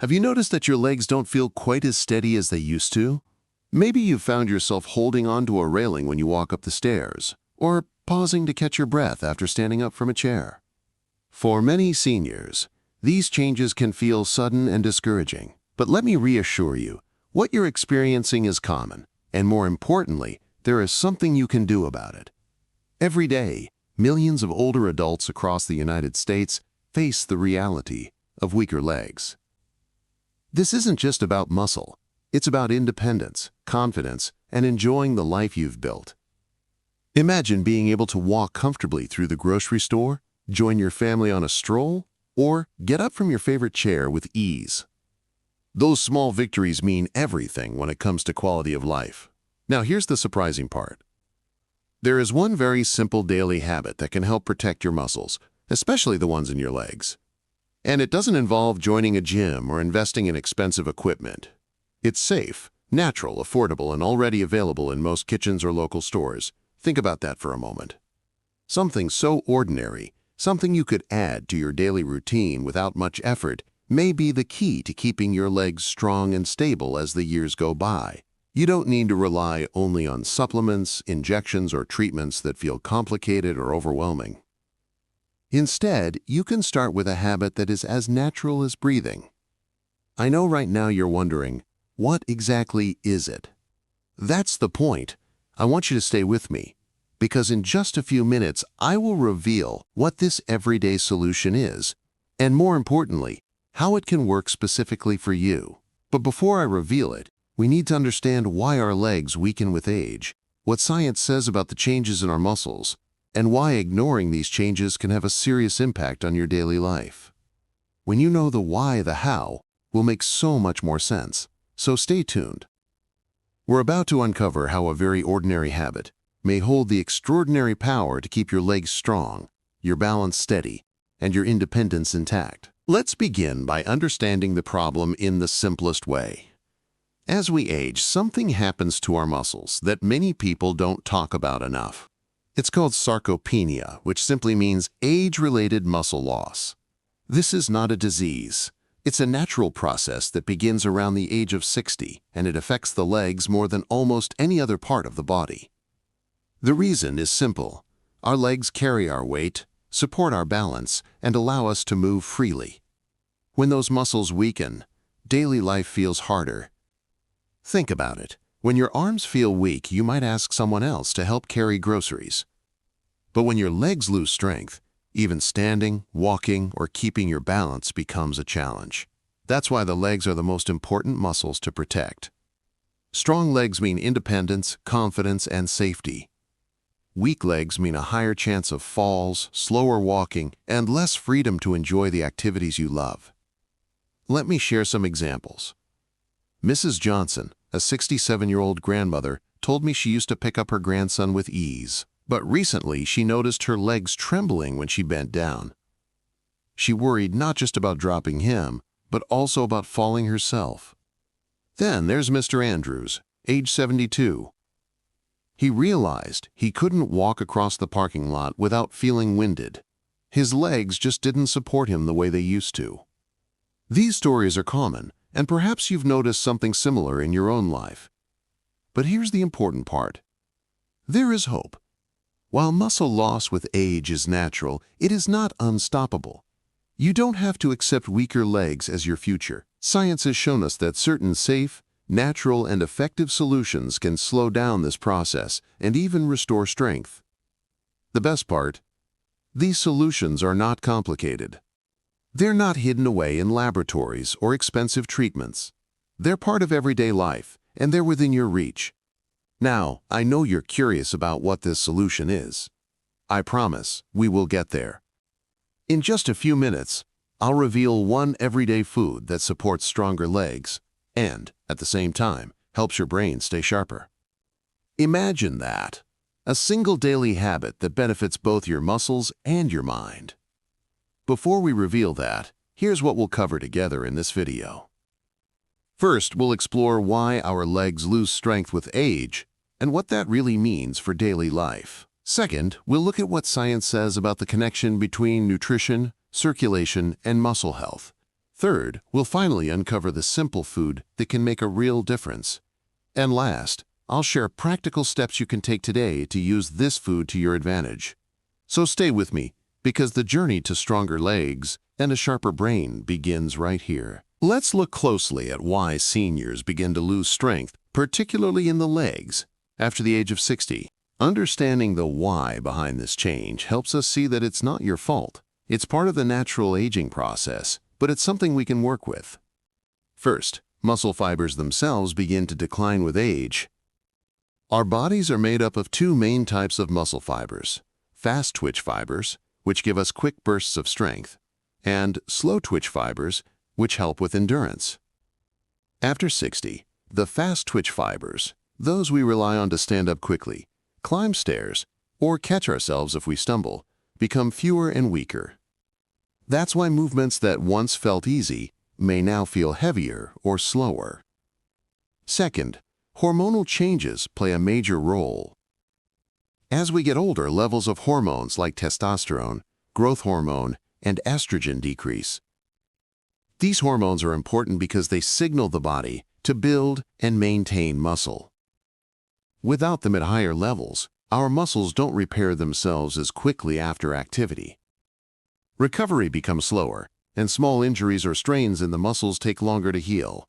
Have you noticed that your legs don't feel quite as steady as they used to? Maybe you've found yourself holding onto a railing when you walk up the stairs, or pausing to catch your breath after standing up from a chair. For many seniors, these changes can feel sudden and discouraging. But let me reassure you, what you're experiencing is common, and more importantly, there is something you can do about it. Every day, millions of older adults across the United States face the reality of weaker legs. This isn't just about muscle. It's about independence, confidence, and enjoying the life you've built. Imagine being able to walk comfortably through the grocery store, join your family on a stroll, or get up from your favorite chair with ease. Those small victories mean everything when it comes to quality of life. Now here's the surprising part. There is one very simple daily habit that can help protect your muscles, especially the ones in your legs. And it doesn't involve joining a gym or investing in expensive equipment. It's safe, natural, affordable, and already available in most kitchens or local stores. Think about that for a moment. Something so ordinary, something you could add to your daily routine without much effort, may be the key to keeping your legs strong and stable as the years go by. You don't need to rely only on supplements, injections, or treatments that feel complicated or overwhelming. Instead, you can start with a habit that is as natural as breathing. I know right now you're wondering, what exactly is it? That's the point. I want you to stay with me, because in just a few minutes, I will reveal what this everyday solution is, and more importantly, how it can work specifically for you. But before I reveal it, we need to understand why our legs weaken with age, what science says about the changes in our muscles, and why ignoring these changes can have a serious impact on your daily life. When you know the why, the how will make so much more sense. So stay tuned. We're about to uncover how a very ordinary habit may hold the extraordinary power to keep your legs strong, your balance steady, and your independence intact. Let's begin by understanding the problem in the simplest way. As we age, something happens to our muscles that many people don't talk about enough. It's called sarcopenia, which simply means age-related muscle loss. This is not a disease. It's a natural process that begins around the age of 60, and it affects the legs more than almost any other part of the body. The reason is simple. Our legs carry our weight, support our balance, and allow us to move freely. When those muscles weaken, daily life feels harder. Think about it. When your arms feel weak, you might ask someone else to help carry groceries. But when your legs lose strength, even standing, walking, or keeping your balance becomes a challenge. That's why the legs are the most important muscles to protect. Strong legs mean independence, confidence, and safety. Weak legs mean a higher chance of falls, slower walking, and less freedom to enjoy the activities you love. Let me share some examples. Mrs. Johnson, a 67-year-old grandmother, told me she used to pick up her grandson with ease. But recently, she noticed her legs trembling when she bent down. She worried not just about dropping him, but also about falling herself. Then there's Mr. Andrews, age 72. He realized he couldn't walk across the parking lot without feeling winded. His legs just didn't support him the way they used to. These stories are common, and perhaps you've noticed something similar in your own life. But here's the important part. There is hope. While muscle loss with age is natural, it is not unstoppable. You don't have to accept weaker legs as your future. Science has shown us that certain safe, natural, and effective solutions can slow down this process and even restore strength. The best part? These solutions are not complicated. They're not hidden away in laboratories or expensive treatments. They're part of everyday life, and they're within your reach. Now, I know you're curious about what this solution is. I promise we will get there. In just a few minutes, I'll reveal one everyday food that supports stronger legs and, at the same time, helps your brain stay sharper. Imagine that. A single daily habit that benefits both your muscles and your mind. Before we reveal that, here's what we'll cover together in this video. First, we'll explore why our legs lose strength with age and what that really means for daily life. Second, we'll look at what science says about the connection between nutrition, circulation, and muscle health. Third, we'll finally uncover the simple food that can make a real difference. And last, I'll share practical steps you can take today to use this food to your advantage. So stay with me, because the journey to stronger legs and a sharper brain begins right here. Let's look closely at why seniors begin to lose strength, particularly in the legs, after the age of 60. Understanding the why behind this change helps us see that it's not your fault. It's part of the natural aging process, but it's something we can work with. First, muscle fibers themselves begin to decline with age. Our bodies are made up of two main types of muscle fibers: fast twitch fibers, which give us quick bursts of strength, and slow twitch fibers, which help with endurance. After 60, the fast twitch fibers, those we rely on to stand up quickly, climb stairs, or catch ourselves if we stumble, become fewer and weaker. That's why movements that once felt easy may now feel heavier or slower. Second, hormonal changes play a major role. As we get older, levels of hormones like testosterone, growth hormone, and estrogen decrease. These hormones are important because they signal the body to build and maintain muscle. Without them at higher levels, our muscles don't repair themselves as quickly after activity. Recovery becomes slower, and small injuries or strains in the muscles take longer to heal.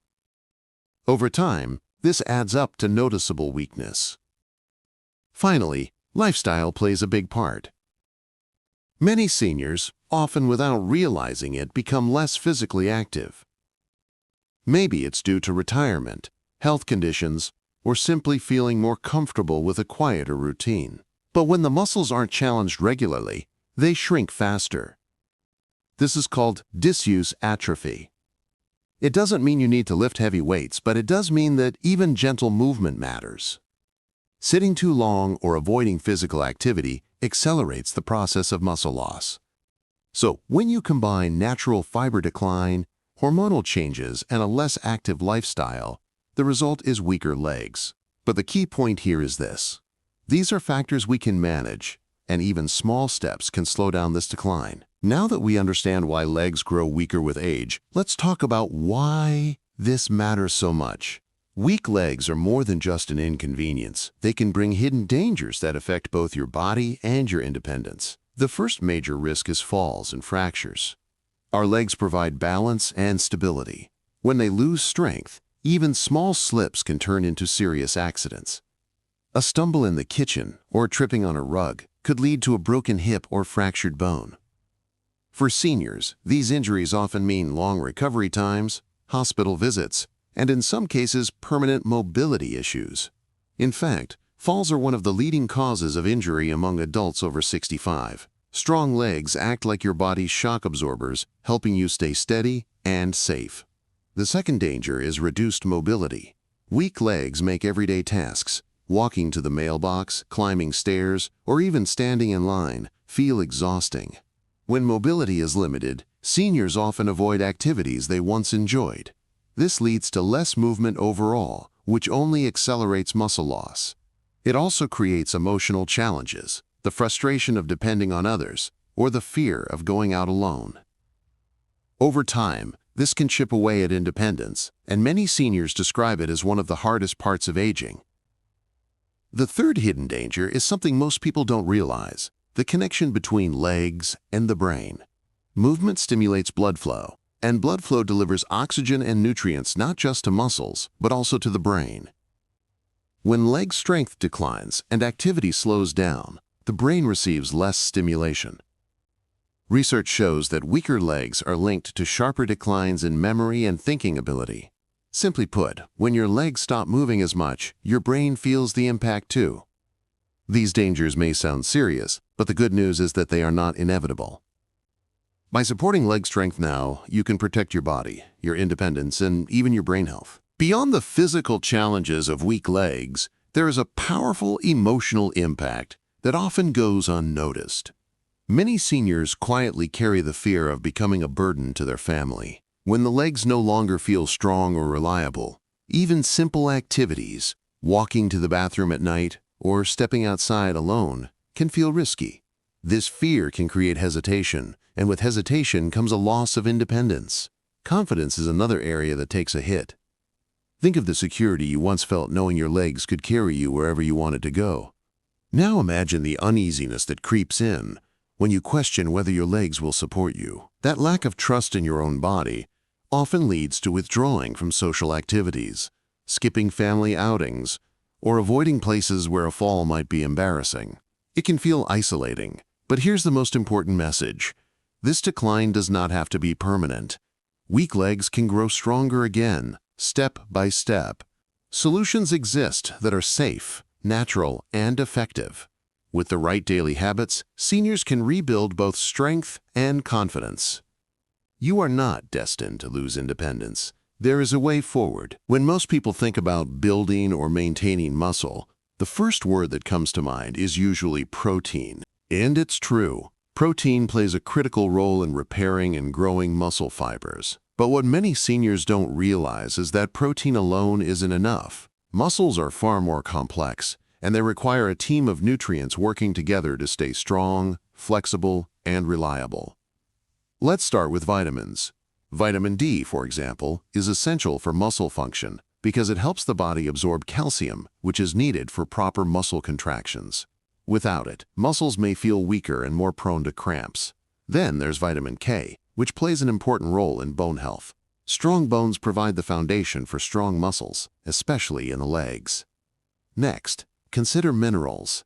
Over time, this adds up to noticeable weakness. Finally, lifestyle plays a big part. Many seniors, often without realizing it, become less physically active. Maybe it's due to retirement, health conditions, or simply feeling more comfortable with a quieter routine. But when the muscles aren't challenged regularly, they shrink faster. This is called disuse atrophy. It doesn't mean you need to lift heavy weights, but it does mean that even gentle movement matters. Sitting too long or avoiding physical activity accelerates the process of muscle loss. So, when you combine natural fiber decline, hormonal changes, and a less active lifestyle, the result is weaker legs. But the key point here is this: these are factors we can manage, and even small steps can slow down this decline. Now that we understand why legs grow weaker with age, let's talk about why this matters so much. Weak legs are more than just an inconvenience. They can bring hidden dangers that affect both your body and your independence. The first major risk is falls and fractures. Our legs provide balance and stability. When they lose strength, even small slips can turn into serious accidents. A stumble in the kitchen or tripping on a rug could lead to a broken hip or fractured bone. For seniors, these injuries often mean long recovery times, hospital visits, and in some cases, permanent mobility issues. In fact, falls are one of the leading causes of injury among adults over 65. Strong legs act like your body's shock absorbers, helping you stay steady and safe. The second danger is reduced mobility. Weak legs make everyday tasks, walking to the mailbox, climbing stairs, or even standing in line, feel exhausting. When mobility is limited, seniors often avoid activities they once enjoyed. This leads to less movement overall, which only accelerates muscle loss. It also creates emotional challenges, the frustration of depending on others, or the fear of going out alone. Over time, this can chip away at independence, and many seniors describe it as one of the hardest parts of aging. The third hidden danger is something most people don't realize: the connection between legs and the brain. Movement stimulates blood flow, and blood flow delivers oxygen and nutrients not just to muscles, but also to the brain. When leg strength declines and activity slows down, the brain receives less stimulation. Research shows that weaker legs are linked to sharper declines in memory and thinking ability. Simply put, when your legs stop moving as much, your brain feels the impact too. These dangers may sound serious, but the good news is that they are not inevitable. By supporting leg strength now, you can protect your body, your independence, and even your brain health. Beyond the physical challenges of weak legs, there is a powerful emotional impact that often goes unnoticed. Many seniors quietly carry the fear of becoming a burden to their family. When the legs no longer feel strong or reliable, even simple activities, walking to the bathroom at night or stepping outside alone, can feel risky. This fear can create hesitation, and with hesitation comes a loss of independence. Confidence is another area that takes a hit. Think of the security you once felt knowing your legs could carry you wherever you wanted to go. Now imagine the uneasiness that creeps in when you question whether your legs will support you. That lack of trust in your own body often leads to withdrawing from social activities, skipping family outings, or avoiding places where a fall might be embarrassing. It can feel isolating, but here's the most important message. This decline does not have to be permanent. Weak legs can grow stronger again, step by step. Solutions exist that are safe, natural, and effective. With the right daily habits, seniors can rebuild both strength and confidence. You are not destined to lose independence. There is a way forward. When most people think about building or maintaining muscle, the first word that comes to mind is usually protein. And it's true. Protein plays a critical role in repairing and growing muscle fibers. But what many seniors don't realize is that protein alone isn't enough. Muscles are far more complex, and they require a team of nutrients working together to stay strong, flexible, and reliable. Let's start with vitamins. Vitamin D, for example, is essential for muscle function because it helps the body absorb calcium, which is needed for proper muscle contractions. Without it, muscles may feel weaker and more prone to cramps. Then there's vitamin K, which plays an important role in bone health. Strong bones provide the foundation for strong muscles, especially in the legs. Next, consider minerals.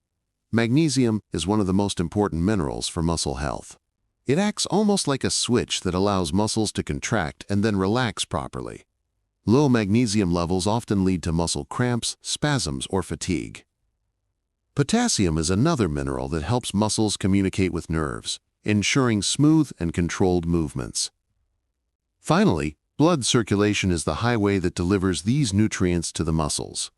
Magnesium is one of the most important minerals for muscle health. It acts almost like a switch that allows muscles to contract and then relax properly. Low magnesium levels often lead to muscle cramps, spasms, or fatigue. Potassium is another mineral that helps muscles communicate with nerves, ensuring smooth and controlled movements. Finally, blood circulation is the highway that delivers these nutrients to the muscles.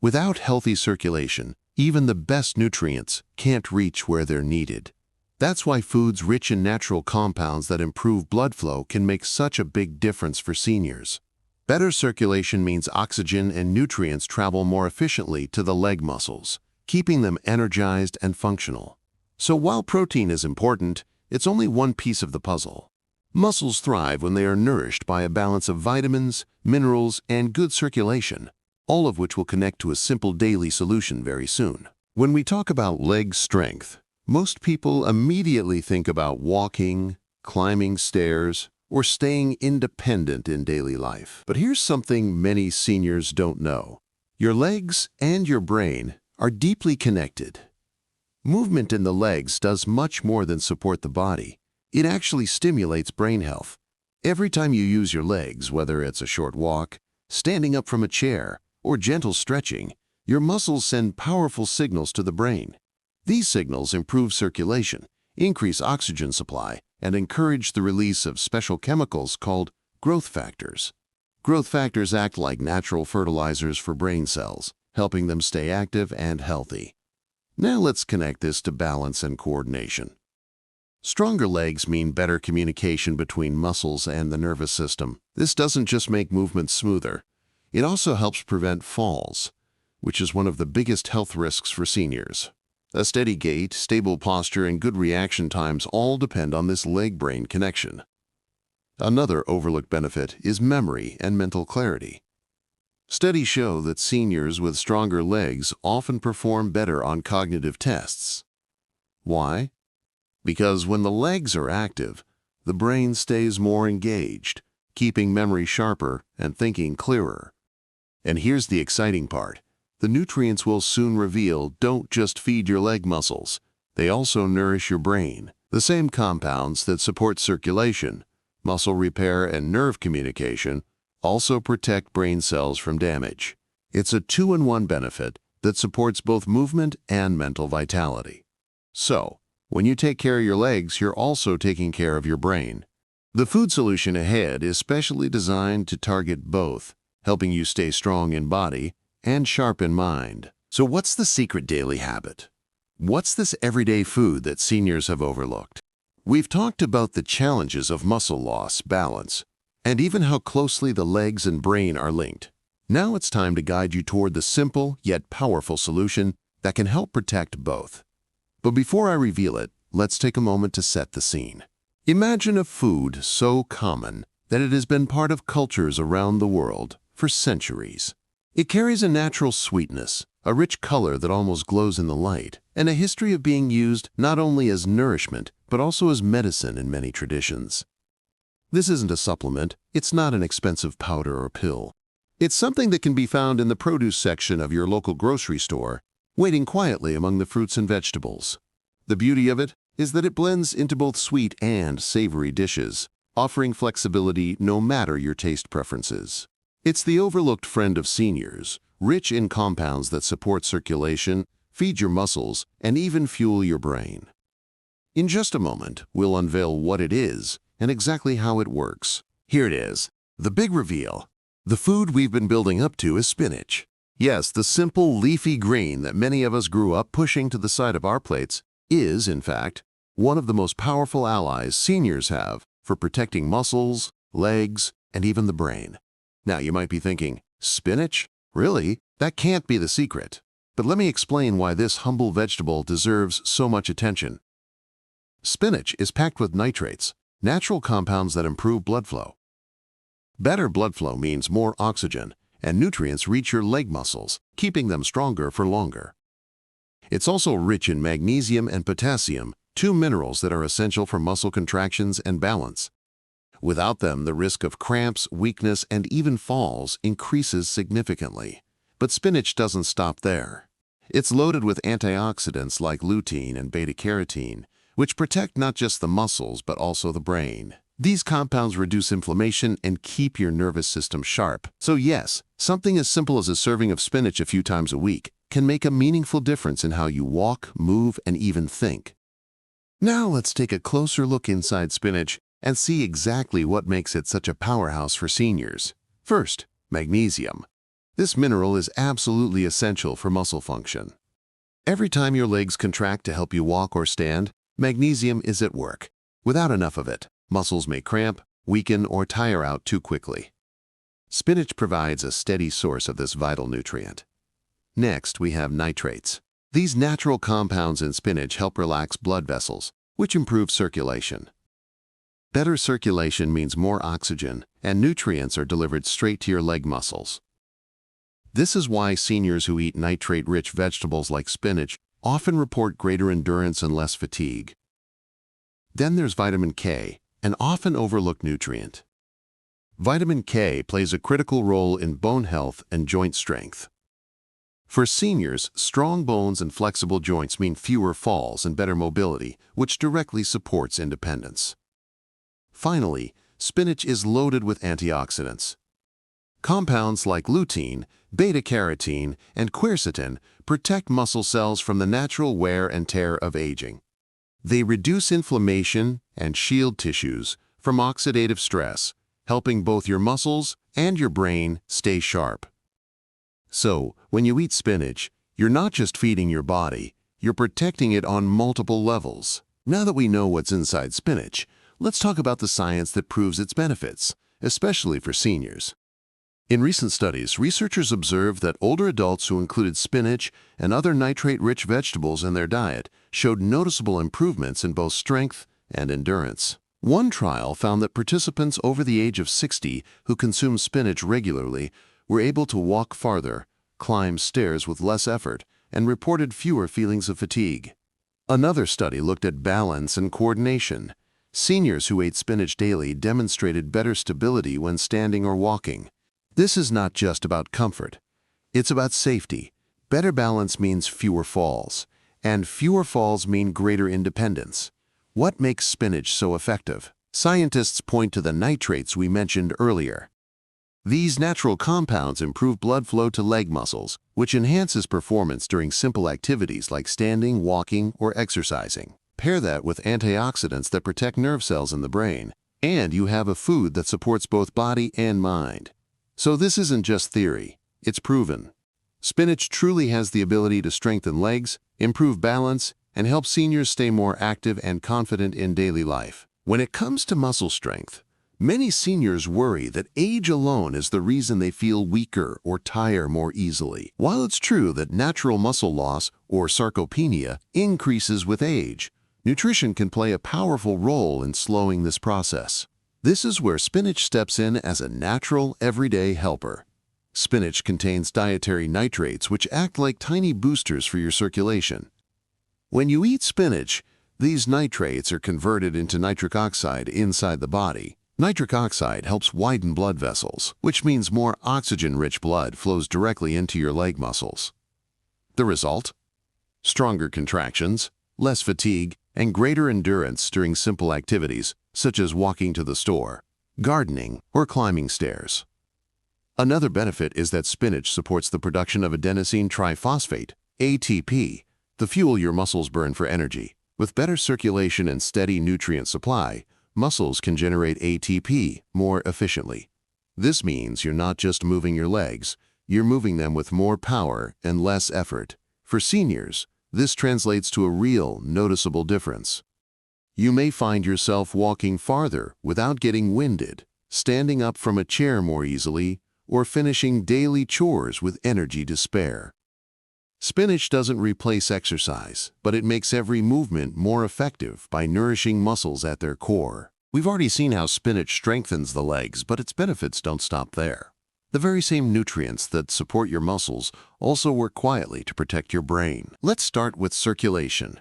Without healthy circulation, even the best nutrients can't reach where they're needed. That's why foods rich in natural compounds that improve blood flow can make such a big difference for seniors. Better circulation means oxygen and nutrients travel more efficiently to the leg muscles, keeping them energized and functional. So while protein is important, it's only one piece of the puzzle. Muscles thrive when they are nourished by a balance of vitamins, minerals, and good circulation, all of which will connect to a simple daily solution very soon. When we talk about leg strength, most people immediately think about walking, climbing stairs, or staying independent in daily life. But here's something many seniors don't know. Your legs and your brain are deeply connected. Movement in the legs does much more than support the body. It actually stimulates brain health. Every time you use your legs, whether it's a short walk, standing up from a chair, or gentle stretching, your muscles send powerful signals to the brain. These signals improve circulation, increase oxygen supply, and encourage the release of special chemicals called growth factors. Growth factors act like natural fertilizers for brain cells, helping them stay active and healthy. Now let's connect this to balance and coordination. Stronger legs mean better communication between muscles and the nervous system. This doesn't just make movements smoother, it also helps prevent falls, which is one of the biggest health risks for seniors. A steady gait, stable posture, and good reaction times all depend on this leg-brain connection. Another overlooked benefit is memory and mental clarity. Studies show that seniors with stronger legs often perform better on cognitive tests. Why? Because when the legs are active, the brain stays more engaged, keeping memory sharper and thinking clearer. And here's the exciting part. The nutrients we'll soon reveal don't just feed your leg muscles, they also nourish your brain. The same compounds that support circulation, muscle repair, and nerve communication also protect brain cells from damage. It's a two-in-one benefit that supports both movement and mental vitality. So, when you take care of your legs, you're also taking care of your brain. The food solution ahead is specially designed to target both, helping you stay strong in body and sharp in mind. So what's the secret daily habit? What's this everyday food that seniors have overlooked? We've talked about the challenges of muscle loss, balance, and even how closely the legs and brain are linked. Now it's time to guide you toward the simple yet powerful solution that can help protect both. But before I reveal it, let's take a moment to set the scene. Imagine a food so common that it has been part of cultures around the world for centuries. It carries a natural sweetness, a rich color that almost glows in the light, and a history of being used not only as nourishment, but also as medicine in many traditions. This isn't a supplement, it's not an expensive powder or pill. It's something that can be found in the produce section of your local grocery store, waiting quietly among the fruits and vegetables. The beauty of it is that it blends into both sweet and savory dishes, offering flexibility no matter your taste preferences. It's the overlooked friend of seniors, rich in compounds that support circulation, feed your muscles, and even fuel your brain. In just a moment, we'll unveil what it is and exactly how it works. Here it is, the big reveal. The food we've been building up to is spinach. Yes, the simple leafy green that many of us grew up pushing to the side of our plates is, in fact, one of the most powerful allies seniors have for protecting muscles, legs, and even the brain. Now you might be thinking, spinach? Really? That can't be the secret. But let me explain why this humble vegetable deserves so much attention. Spinach is packed with nitrates, natural compounds that improve blood flow. Better blood flow means more oxygen, and nutrients reach your leg muscles, keeping them stronger for longer. It's also rich in magnesium and potassium, two minerals that are essential for muscle contractions and balance. Without them, the risk of cramps, weakness, and even falls increases significantly. But spinach doesn't stop there. It's loaded with antioxidants like lutein and beta-carotene, which protect not just the muscles but also the brain. These compounds reduce inflammation and keep your nervous system sharp. So yes, something as simple as a serving of spinach a few times a week can make a meaningful difference in how you walk, move, and even think. Now let's take a closer look inside spinach and see exactly what makes it such a powerhouse for seniors. First, magnesium. This mineral is absolutely essential for muscle function. Every time your legs contract to help you walk or stand, magnesium is at work. Without enough of it, muscles may cramp, weaken, or tire out too quickly. Spinach provides a steady source of this vital nutrient. Next, we have nitrates. These natural compounds in spinach help relax blood vessels, which improves circulation. Better circulation means more oxygen, and nutrients are delivered straight to your leg muscles. This is why seniors who eat nitrate-rich vegetables like spinach often report greater endurance and less fatigue. Then there's vitamin K, an often overlooked nutrient. Vitamin K plays a critical role in bone health and joint strength. For seniors, strong bones and flexible joints mean fewer falls and better mobility, which directly supports independence. Finally, spinach is loaded with antioxidants. Compounds like lutein, beta-carotene, and quercetin protect muscle cells from the natural wear and tear of aging. They reduce inflammation and shield tissues from oxidative stress, helping both your muscles and your brain stay sharp. So, when you eat spinach, you're not just feeding your body, you're protecting it on multiple levels. Now that we know what's inside spinach, let's talk about the science that proves its benefits, especially for seniors. In recent studies, researchers observed that older adults who included spinach and other nitrate-rich vegetables in their diet showed noticeable improvements in both strength and endurance. One trial found that participants over the age of 60 who consumed spinach regularly were able to walk farther, climb stairs with less effort, and reported fewer feelings of fatigue. Another study looked at balance and coordination. Seniors who ate spinach daily demonstrated better stability when standing or walking. This is not just about comfort. It's about safety. Better balance means fewer falls, and fewer falls mean greater independence. What makes spinach so effective? Scientists point to the nitrates we mentioned earlier. These natural compounds improve blood flow to leg muscles, which enhances performance during simple activities like standing, walking, or exercising. Pair that with antioxidants that protect nerve cells in the brain, and you have a food that supports both body and mind. So this isn't just theory, it's proven. Spinach truly has the ability to strengthen legs, improve balance, and help seniors stay more active and confident in daily life. When it comes to muscle strength, many seniors worry that age alone is the reason they feel weaker or tire more easily. While it's true that natural muscle loss, or sarcopenia, increases with age, nutrition can play a powerful role in slowing this process. This is where spinach steps in as a natural, everyday helper. Spinach contains dietary nitrates which act like tiny boosters for your circulation. When you eat spinach, these nitrates are converted into nitric oxide inside the body. Nitric oxide helps widen blood vessels, which means more oxygen-rich blood flows directly into your leg muscles. The result? Stronger contractions, less fatigue, and greater endurance during simple activities such as walking to the store, gardening, or climbing stairs. Another benefit is that spinach supports the production of adenosine triphosphate, ATP, the fuel your muscles burn for energy. With better circulation and steady nutrient supply, muscles can generate ATP more efficiently. This means you're not just moving your legs, you're moving them with more power and less effort. For seniors, this translates to a real, noticeable difference. You may find yourself walking farther without getting winded, standing up from a chair more easily, or finishing daily chores with energy to spare. Spinach doesn't replace exercise, but it makes every movement more effective by nourishing muscles at their core. We've already seen how spinach strengthens the legs, but its benefits don't stop there. The very same nutrients that support your muscles also work quietly to protect your brain. Let's start with circulation.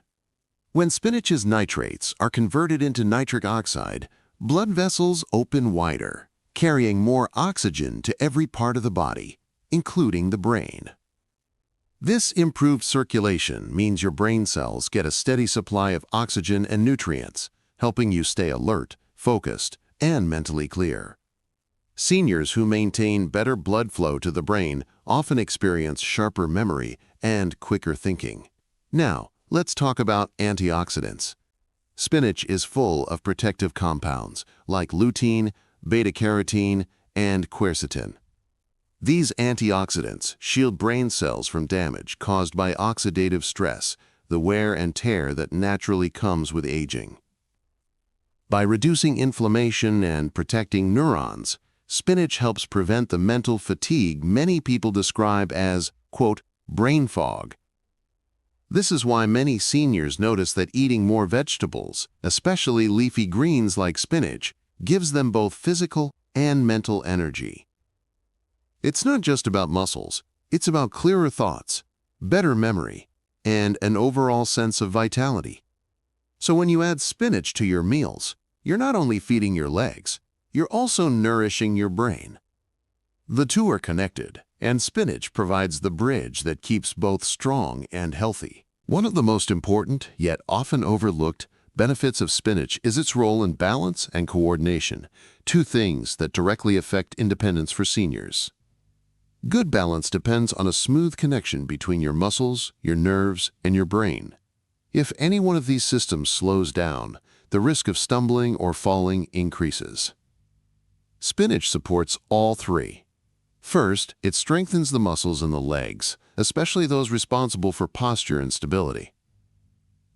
When spinach's nitrates are converted into nitric oxide, blood vessels open wider, carrying more oxygen to every part of the body, including the brain. This improved circulation means your brain cells get a steady supply of oxygen and nutrients, helping you stay alert, focused, and mentally clear. Seniors who maintain better blood flow to the brain often experience sharper memory and quicker thinking. Now, let's talk about antioxidants. Spinach is full of protective compounds like lutein, beta-carotene, and quercetin. These antioxidants shield brain cells from damage caused by oxidative stress, the wear and tear that naturally comes with aging. By reducing inflammation and protecting neurons, spinach helps prevent the mental fatigue many people describe as, quote, brain fog. This is why many seniors notice that eating more vegetables, especially leafy greens like spinach, gives them both physical and mental energy. It's not just about muscles, it's about clearer thoughts, better memory, and an overall sense of vitality. So when you add spinach to your meals, you're not only feeding your legs, you're also nourishing your brain. The two are connected, and spinach provides the bridge that keeps both strong and healthy. One of the most important, yet often overlooked, benefits of spinach is its role in balance and coordination, two things that directly affect independence for seniors. Good balance depends on a smooth connection between your muscles, your nerves, and your brain. If any one of these systems slows down, the risk of stumbling or falling increases. Spinach supports all three. First, it strengthens the muscles in the legs, especially those responsible for posture and stability.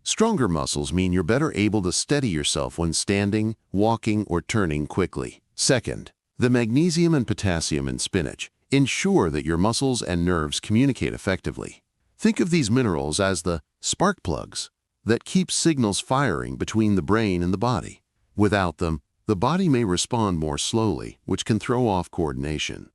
Stronger muscles mean you're better able to steady yourself when standing, walking, or turning quickly. Second, the magnesium and potassium in spinach ensure that your muscles and nerves communicate effectively. Think of these minerals as the spark plugs that keep signals firing between the brain and the body. Without them, the body may respond more slowly, which can throw off coordination.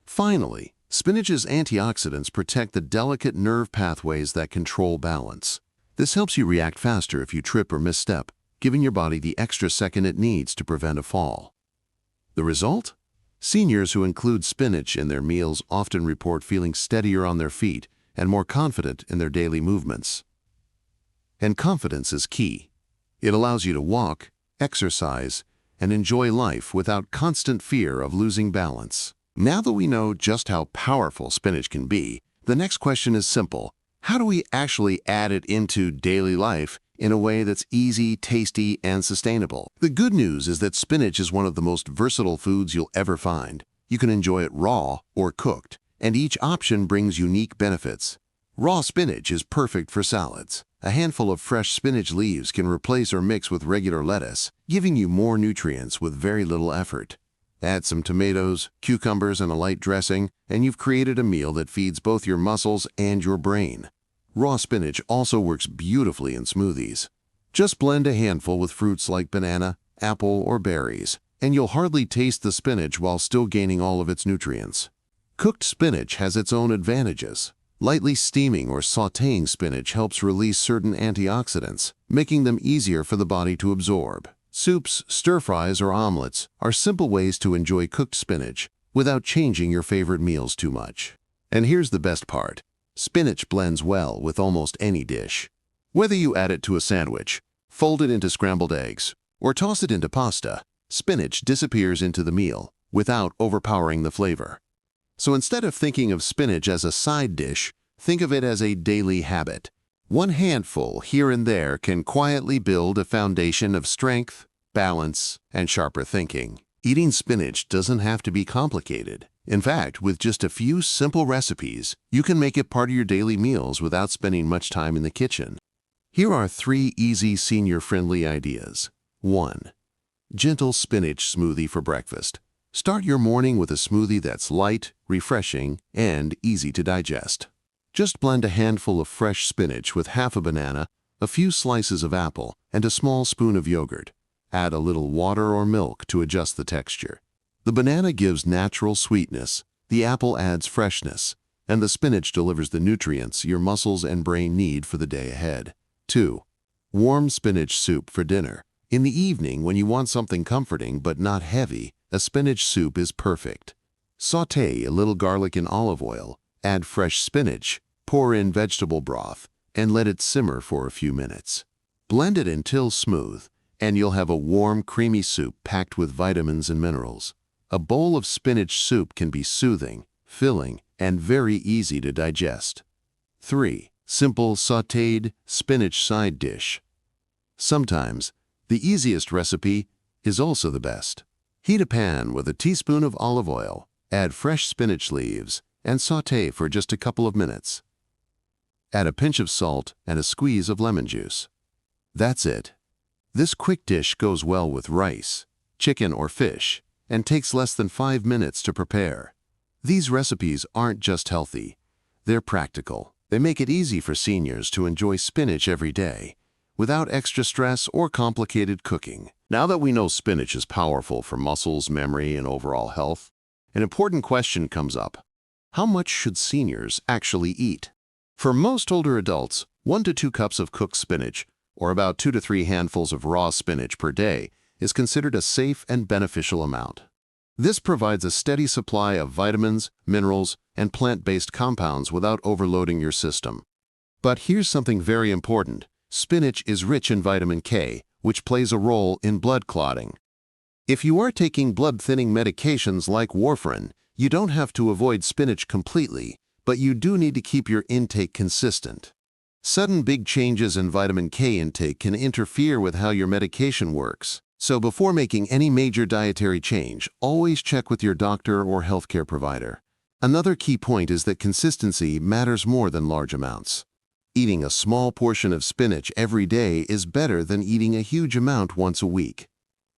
Finally, spinach's antioxidants protect the delicate nerve pathways that control balance. This helps you react faster if you trip or misstep, giving your body the extra second it needs to prevent a fall. The result? Seniors who include spinach in their meals often report feeling steadier on their feet and more confident in their daily movements. And confidence is key. It allows you to walk, exercise, and enjoy life without constant fear of losing balance. Now that we know just how powerful spinach can be, the next question is simple. How do we actually add it into daily life in a way that's easy, tasty, and sustainable? The good news is that spinach is one of the most versatile foods you'll ever find. You can enjoy it raw or cooked, and each option brings unique benefits. Raw spinach is perfect for salads. A handful of fresh spinach leaves can replace or mix with regular lettuce, giving you more nutrients with very little effort. Add some tomatoes, cucumbers, and a light dressing, and you've created a meal that feeds both your muscles and your brain. Raw spinach also works beautifully in smoothies. Just blend a handful with fruits like banana, apple, or berries, and you'll hardly taste the spinach while still gaining all of its nutrients. Cooked spinach has its own advantages. Lightly steaming or sautéing spinach helps release certain antioxidants, making them easier for the body to absorb. Soups, stir-fries, or omelets are simple ways to enjoy cooked spinach without changing your favorite meals too much. And here's the best part. Spinach blends well with almost any dish. Whether you add it to a sandwich, fold it into scrambled eggs, or toss it into pasta, spinach disappears into the meal without overpowering the flavor. So instead of thinking of spinach as a side dish, think of it as a daily habit. One handful here and there can quietly build a foundation of strength, balance, and sharper thinking. Eating spinach doesn't have to be complicated. In fact, with just a few simple recipes, you can make it part of your daily meals without spending much time in the kitchen. Here are 3 easy senior-friendly ideas. 1. Gentle spinach smoothie for breakfast. Start your morning with a smoothie that's light, refreshing, and easy to digest. Just blend a handful of fresh spinach with half a banana, a few slices of apple, and a small spoon of yogurt. Add a little water or milk to adjust the texture. The banana gives natural sweetness, the apple adds freshness, and the spinach delivers the nutrients your muscles and brain need for the day ahead. 2. Warm spinach soup for dinner. In the evening, when you want something comforting but not heavy, a spinach soup is perfect. Sauté a little garlic in olive oil, add fresh spinach, pour in vegetable broth, and let it simmer for a few minutes. Blend it until smooth, and you'll have a warm, creamy soup packed with vitamins and minerals. A bowl of spinach soup can be soothing, filling, and very easy to digest. 3. Simple sautéed spinach side dish. Sometimes, the easiest recipe is also the best. Heat a pan with a teaspoon of olive oil, add fresh spinach leaves, and sauté for just a couple of minutes. Add a pinch of salt and a squeeze of lemon juice. That's it. This quick dish goes well with rice, chicken, or fish, and takes less than 5 minutes to prepare. These recipes aren't just healthy, they're practical. They make it easy for seniors to enjoy spinach every day, without extra stress or complicated cooking. Now that we know spinach is powerful for muscles, memory, and overall health, an important question comes up. How much should seniors actually eat? For most older adults, 1 to 2 cups of cooked spinach, or about 2 to 3 handfuls of raw spinach per day, is considered a safe and beneficial amount. This provides a steady supply of vitamins, minerals, and plant-based compounds without overloading your system. But here's something very important. Spinach is rich in vitamin K, which plays a role in blood clotting. If you are taking blood-thinning medications like warfarin, you don't have to avoid spinach completely, but you do need to keep your intake consistent. Sudden big changes in vitamin K intake can interfere with how your medication works. So before making any major dietary change, always check with your doctor or healthcare provider. Another key point is that consistency matters more than large amounts. Eating a small portion of spinach every day is better than eating a huge amount once a week.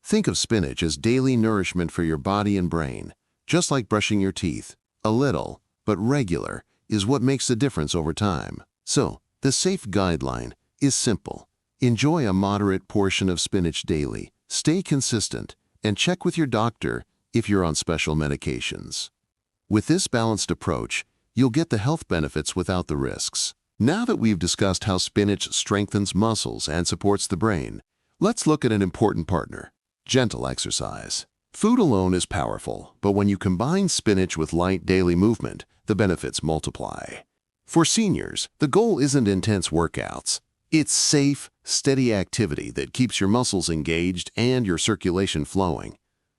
Think of spinach as daily nourishment for your body and brain. Just like brushing your teeth, a little, but regular, is what makes the difference over time. So, the safe guideline is simple. Enjoy a moderate portion of spinach daily, stay consistent, and check with your doctor if you're on special medications. With this balanced approach, you'll get the health benefits without the risks. Now that we've discussed how spinach strengthens muscles and supports the brain, let's look at an important partner: gentle exercise. Food alone is powerful, but when you combine spinach with light daily movement, the benefits multiply. For seniors, the goal isn't intense workouts. It's safe, steady activity that keeps your muscles engaged and your circulation flowing.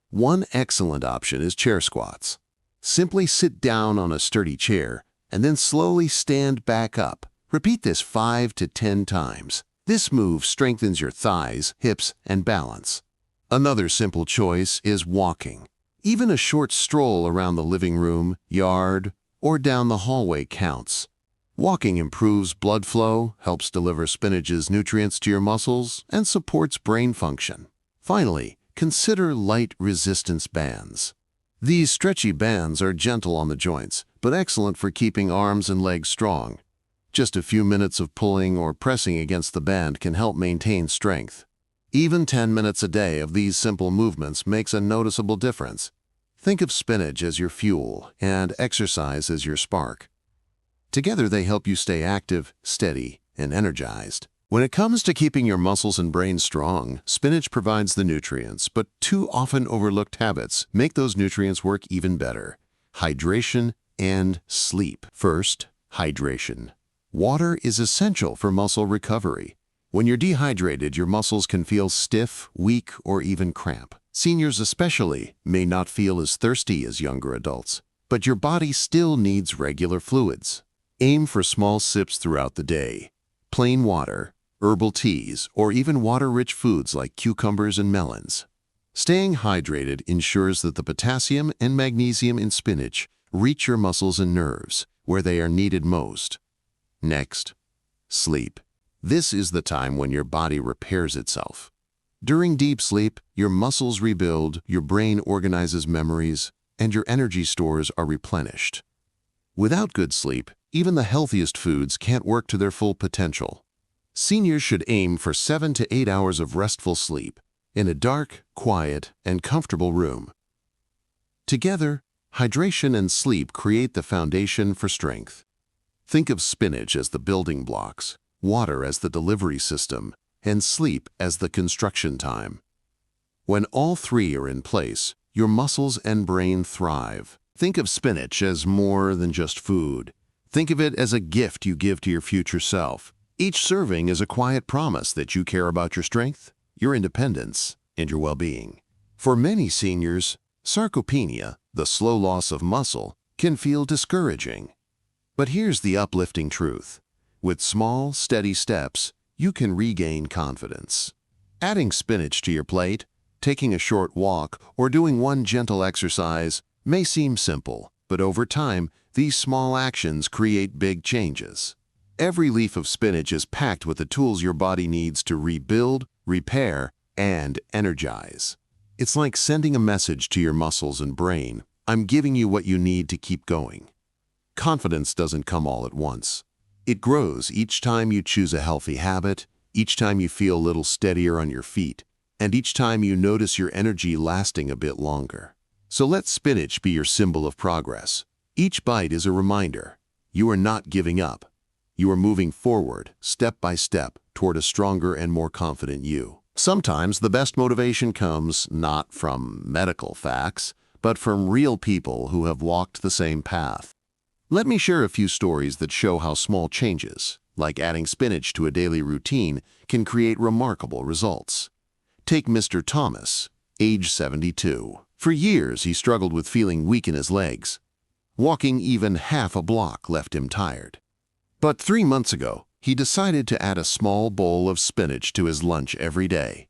One excellent option is chair squats. Simply sit down on a sturdy chair and then slowly stand back up. Repeat this 5 to 10 times. This move strengthens your thighs, hips, and balance. Another simple choice is walking. Even a short stroll around the living room, yard, or down the hallway counts. Walking improves blood flow, helps deliver spinach's nutrients to your muscles, and supports brain function. Finally, consider light resistance bands. These stretchy bands are gentle on the joints, but excellent for keeping arms and legs strong. Just a few minutes of pulling or pressing against the band can help maintain strength. Even 10 minutes a day of these simple movements makes a noticeable difference. Think of spinach as your fuel and exercise as your spark. Together they help you stay active, steady, and energized. When it comes to keeping your muscles and brain strong, spinach provides the nutrients, but two often overlooked habits make those nutrients work even better: hydration and sleep. First, hydration. Water is essential for muscle recovery. When you're dehydrated, your muscles can feel stiff, weak, or even cramp. Seniors especially may not feel as thirsty as younger adults, but your body still needs regular fluids. Aim for small sips throughout the day. Plain water, herbal teas, or even water-rich foods like cucumbers and melons. Staying hydrated ensures that the potassium and magnesium in spinach reach your muscles and nerves, where they are needed most. Next, sleep. This is the time when your body repairs itself. During deep sleep, your muscles rebuild, your brain organizes memories, and your energy stores are replenished. Without good sleep, even the healthiest foods can't work to their full potential. Seniors should aim for 7 to 8 hours of restful sleep in a dark, quiet, and comfortable room. Together, hydration and sleep create the foundation for strength. Think of spinach as the building blocks, water as the delivery system, and sleep as the construction time. When all three are in place, your muscles and brain thrive. Think of spinach as more than just food. Think of it as a gift you give to your future self. Each serving is a quiet promise that you care about your strength, your independence, and your well-being. For many seniors, sarcopenia, the slow loss of muscle, can feel discouraging. But here's the uplifting truth. With small, steady steps, you can regain confidence. Adding spinach to your plate, taking a short walk, or doing one gentle exercise may seem simple, but over time, these small actions create big changes. Every leaf of spinach is packed with the tools your body needs to rebuild, repair, and energize. It's like sending a message to your muscles and brain: I'm giving you what you need to keep going. Confidence doesn't come all at once. It grows each time you choose a healthy habit, each time you feel a little steadier on your feet, and each time you notice your energy lasting a bit longer. So let spinach be your symbol of progress. Each bite is a reminder. You are not giving up. You are moving forward, step by step, toward a stronger and more confident you. Sometimes the best motivation comes not from medical facts, but from real people who have walked the same path. Let me share a few stories that show how small changes, like adding spinach to a daily routine, can create remarkable results. Take Mr. Thomas, age 72. For years, he struggled with feeling weak in his legs. Walking even half a block left him tired. But 3 months ago, he decided to add a small bowl of spinach to his lunch every day.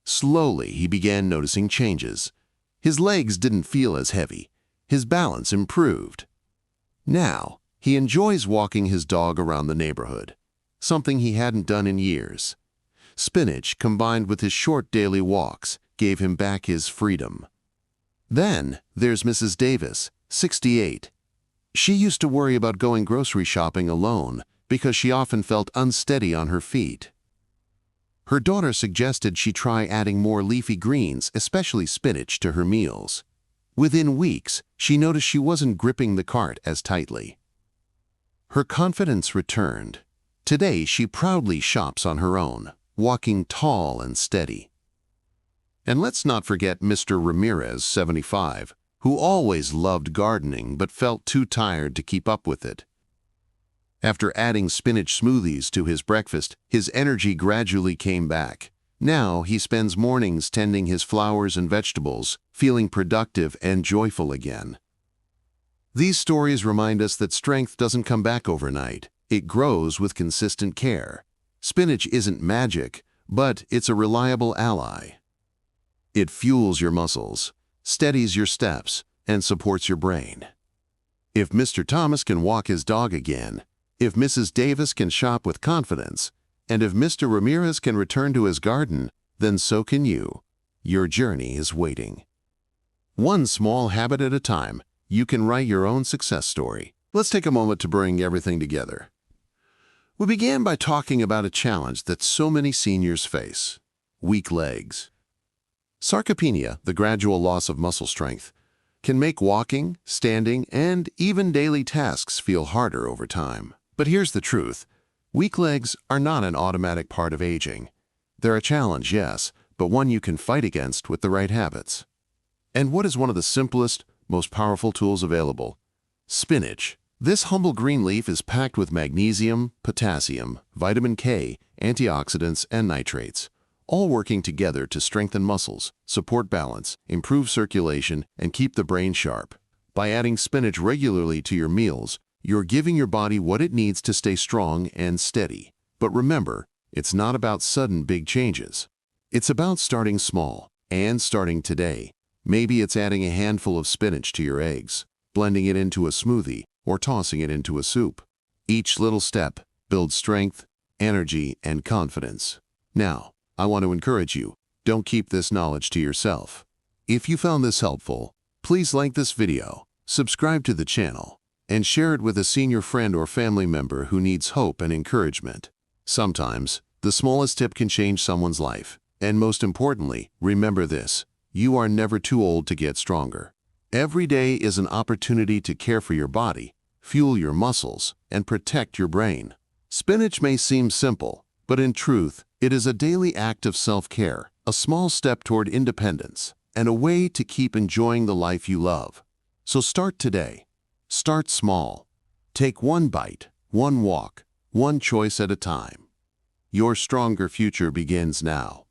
Slowly, he began noticing changes. His legs didn't feel as heavy. His balance improved. Now, he enjoys walking his dog around the neighborhood, something he hadn't done in years. Spinach, combined with his short daily walks, gave him back his freedom. Then, there's Mrs. Davis, 68. She used to worry about going grocery shopping alone because she often felt unsteady on her feet. Her daughter suggested she try adding more leafy greens, especially spinach, to her meals. Within weeks, she noticed she wasn't gripping the cart as tightly. Her confidence returned. Today, she proudly shops on her own, walking tall and steady. And let's not forget Mr. Ramirez, 75, who always loved gardening but felt too tired to keep up with it. After adding spinach smoothies to his breakfast, his energy gradually came back. Now he spends mornings tending his flowers and vegetables, feeling productive and joyful again. These stories remind us that strength doesn't come back overnight. It grows with consistent care. Spinach isn't magic, but it's a reliable ally. It fuels your muscles, steadies your steps, and supports your brain. If Mr. Thomas can walk his dog again, if Mrs. Davis can shop with confidence, and if Mr. Ramirez can return to his garden, then so can you. Your journey is waiting. One small habit at a time, you can write your own success story. Let's take a moment to bring everything together. We began by talking about a challenge that so many seniors face: weak legs. Sarcopenia, the gradual loss of muscle strength, can make walking, standing, and even daily tasks feel harder over time. But here's the truth. Weak legs are not an automatic part of aging. They're a challenge, yes, but one you can fight against with the right habits. And what is one of the simplest, most powerful tools available? Spinach. This humble green leaf is packed with magnesium, potassium, vitamin K, antioxidants, and nitrates, all working together to strengthen muscles, support balance, improve circulation, and keep the brain sharp. By adding spinach regularly to your meals, you're giving your body what it needs to stay strong and steady. But remember, it's not about sudden big changes. It's about starting small and starting today. Maybe it's adding a handful of spinach to your eggs, blending it into a smoothie, or tossing it into a soup. Each little step builds strength, energy, and confidence. Now, I want to encourage you, don't keep this knowledge to yourself. If you found this helpful, please like this video, subscribe to the channel, and share it with a senior friend or family member who needs hope and encouragement. Sometimes, the smallest tip can change someone's life. And most importantly, remember this: you are never too old to get stronger. Every day is an opportunity to care for your body, fuel your muscles, and protect your brain. Spinach may seem simple, but in truth, it is a daily act of self-care, a small step toward independence, and a way to keep enjoying the life you love. So start today. Start small. Take one bite, one walk, one choice at a time. Your stronger future begins now.